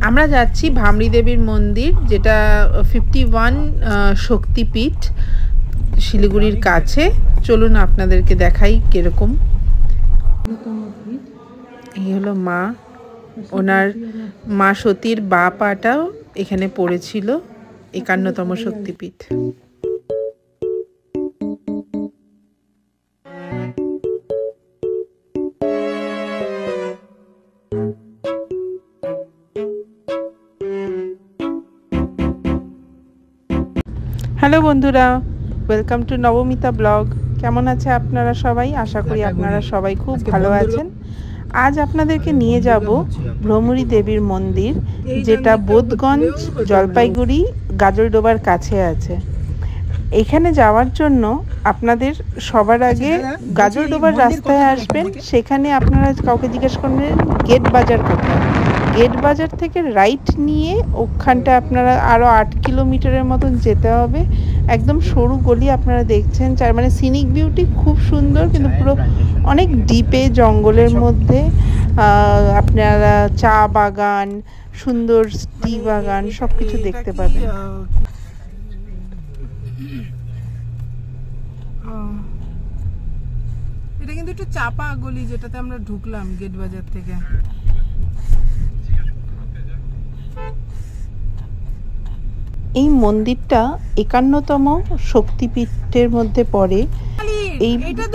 আমরা যাচ্ছি ভামরি দেবীর মন্দির, যেটা 51 শক্তিপীঠ, শিলিগুড়ির কাছে। চলুন আপনাদেরকে দেখাই কিরকম। এই হলো মা, ওনার মা সতীর বা পাটাও এখানে পড়েছিল। 51তম শক্তিপীঠ। হ্যালো বন্ধুরা, ওয়েলকাম টু নবমিতা ব্লগ। কেমন আছে আপনারা সবাই? আশা করি আপনারা সবাই খুব ভালো আছেন। আজ আপনাদেরকে নিয়ে যাব ভ্রমরী দেবীর মন্দির, যেটা বোধগঞ্জ, জলপাইগুড়ি, গাজলডোবার কাছে আছে। এখানে যাওয়ার জন্য আপনাদের সবার আগে গাজলডোবার রাস্তায় আসবেন। সেখানে আপনারা কাউকে জিজ্ঞেস করবেন গেট বাজার কোথায়। গেট বাজার থেকে রাইট নিয়ে ওখানটা আপনারা আরও 8 কিলোমিটারের মতন যেতে হবে। একদম সরু গলি আপনারা দেখছেন, মানে সিনিক বিউটি খুব সুন্দর, কিন্তু পুরো অনেক ডিপে জঙ্গলের মধ্যে। আপনারা চা বাগান, সুন্দর টি বাগান, সব কিছু দেখতে পাবেন। এটা কিন্তু একটু চাপা গলি, যেটাতে আমরা ঢুকলাম গেট বাজার থেকে। এই মন্দিরটা 51তম শক্তিপীঠের মধ্যে পড়ে।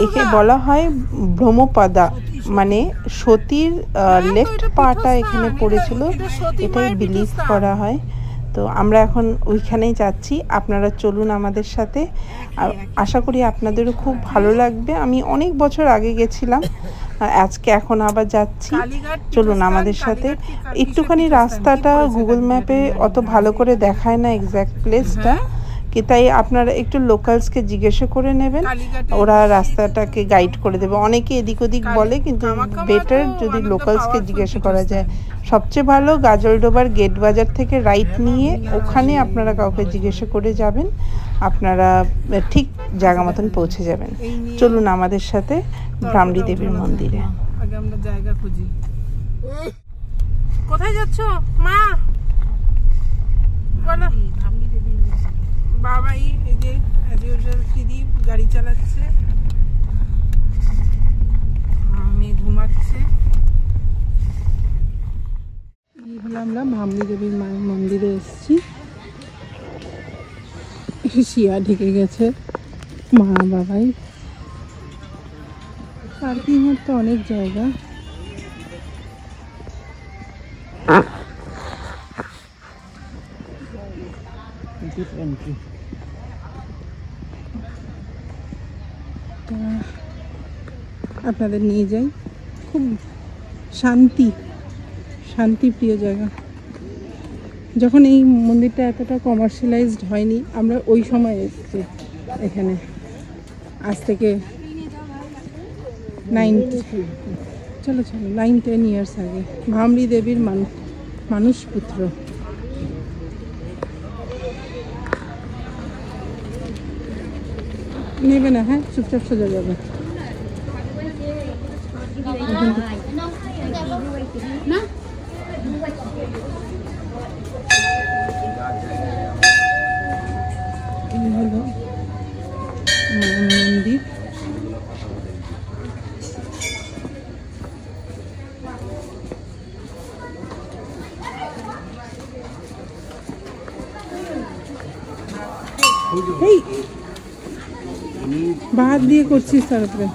একে বলা হয় ব্রহ্মপদা, মানে সতীর লেফট পাটা এখানে পড়েছিল, এটাই বিলিভ করা হয়। তো আমরা এখন ওইখানেই যাচ্ছি। আপনারা চলুন আমাদের সাথে, আর আশা করি আপনাদেরও খুব ভালো লাগবে। আমি অনেক বছর আগে গেছিলাম, আজকে এখন আবার যাচ্ছি। চলুন আমাদের সাথে। একটুখানি রাস্তাটা গুগল ম্যাপে অত ভালো করে দেখায় না এক্স্যাক্ট প্লেসটা, কি তাই আপনারা একটু লোকালসকে জিজ্ঞাসা করে নেবেন, ওরা রাস্তাটাকে গাইড করে দেবে। অনেকে এদিক ওদিক বলে, কিন্তু বেটার যদি লোকালসকে জিজ্ঞাসা করা যায়। সবচেয়ে ভালো গাজলডোবার গেট বাজার থেকে রাইট নিয়ে ওখানে আপনারা কাউকে জিজ্ঞাসা করে যাবেন, আপনারা ঠিক জায়গা মতন পৌঁছে যাবেন। চলুন আমাদের সাথে ভ্রমরী দেবীর মন্দিরে। আগে আমরা জায়গা খুঁজি। কোথায় যাচ্ছ মা? বলো। বাবাই এই যে ফিরি গাড়ি চালাচ্ছে, মেয়ে ঘুমাচ্ছে। এই হলো আমরা ভ্রমরী দেবীর মায়ের মন্দিরে এসেছি। শিয়া ঢেকে গেছে মা বাবাই। পার্কিং এর তো অনেক জায়গা। আপনাদের নিয়ে যাই, খুব শান্তিপ্রিয় জায়গা। যখন এই মন্দিরটা এতটা কমার্শিয়ালাইজড হয়নি, আমরা ওই সময় এসেছি এখানে, আজ থেকে 9-10 ইয়ার্স আগে। ভ্রমরী দেবীর মানুষ পুত্র। নেবে না, হ্যাঁ, চুপচাপ সোজা যাবে। এই হলো মন্দির। এই বাদ দিয়ে করছিস তারপরে।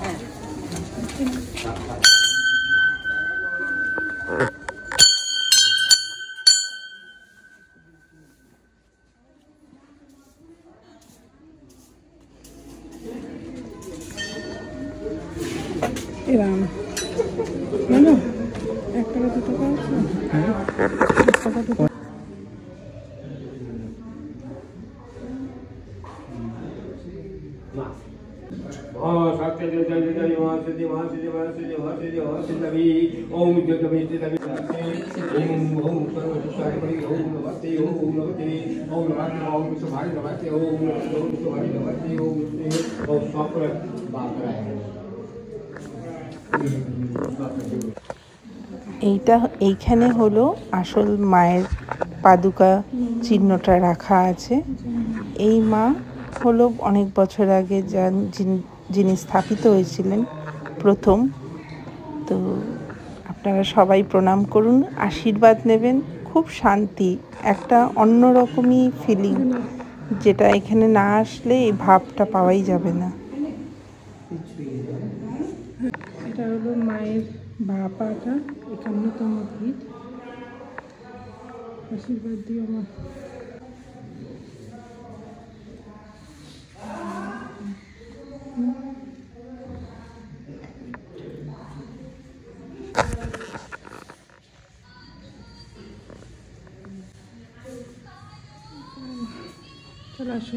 এরাম জানো, 1 টাকা 2 টাকা আছে। এইখানে হলো আসল মায়ের পাদুকা চিহ্নটা রাখা আছে। এই মা হলো অনেক বছর আগে যিনি স্থাপিত হয়েছিলেন প্রথম। তো আপনারা সবাই প্রণাম করুন, আশীর্বাদ নেবেন। খুব শান্তি, একটা অন্যরকমই ফিলিং, যেটা এখানে না আসলে এই ভাবটা পাওয়াই যাবে না। এটা হলো মায়ের বাঁ পাটা, 51তম ভিত। আশীর্বাদ দিও আমার। চলে আসো।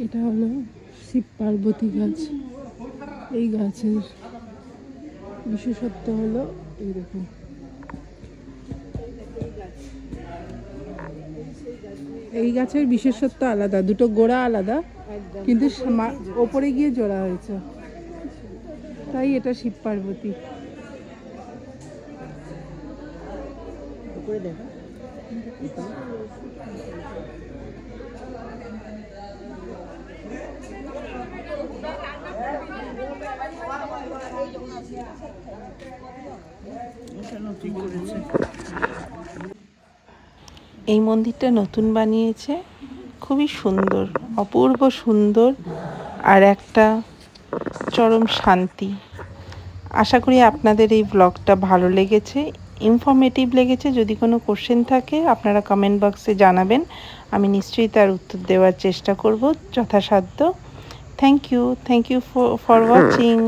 এটা হলো শিব পার্বতী গাছ। এই গাছের বিশেষত্ব হলো এই দেখুন, এই গাছের বিশেষত্ব আলাদা, দুটো গোড়া আলাদা, কিন্তু ওপরে গিয়ে জোড়া হয়েছে, তাই এটা শিব পার্বতী। এই মন্দিরটা নতুন বানিয়েছে, খুবই সুন্দর, অপূর্ব সুন্দর, আর একটা চরম শান্তি। আশা করি আপনাদের এই ব্লগটা ভালো লেগেছে, ইনফরমেটিভ লেগেছে। যদি কোনো কোশ্চেন থাকে আপনারা কমেন্ট বক্সে জানাবেন, আমি নিশ্চয়ই তার উত্তর দেওয়ার চেষ্টা করব যথাসাধ্য। Thank you for watching.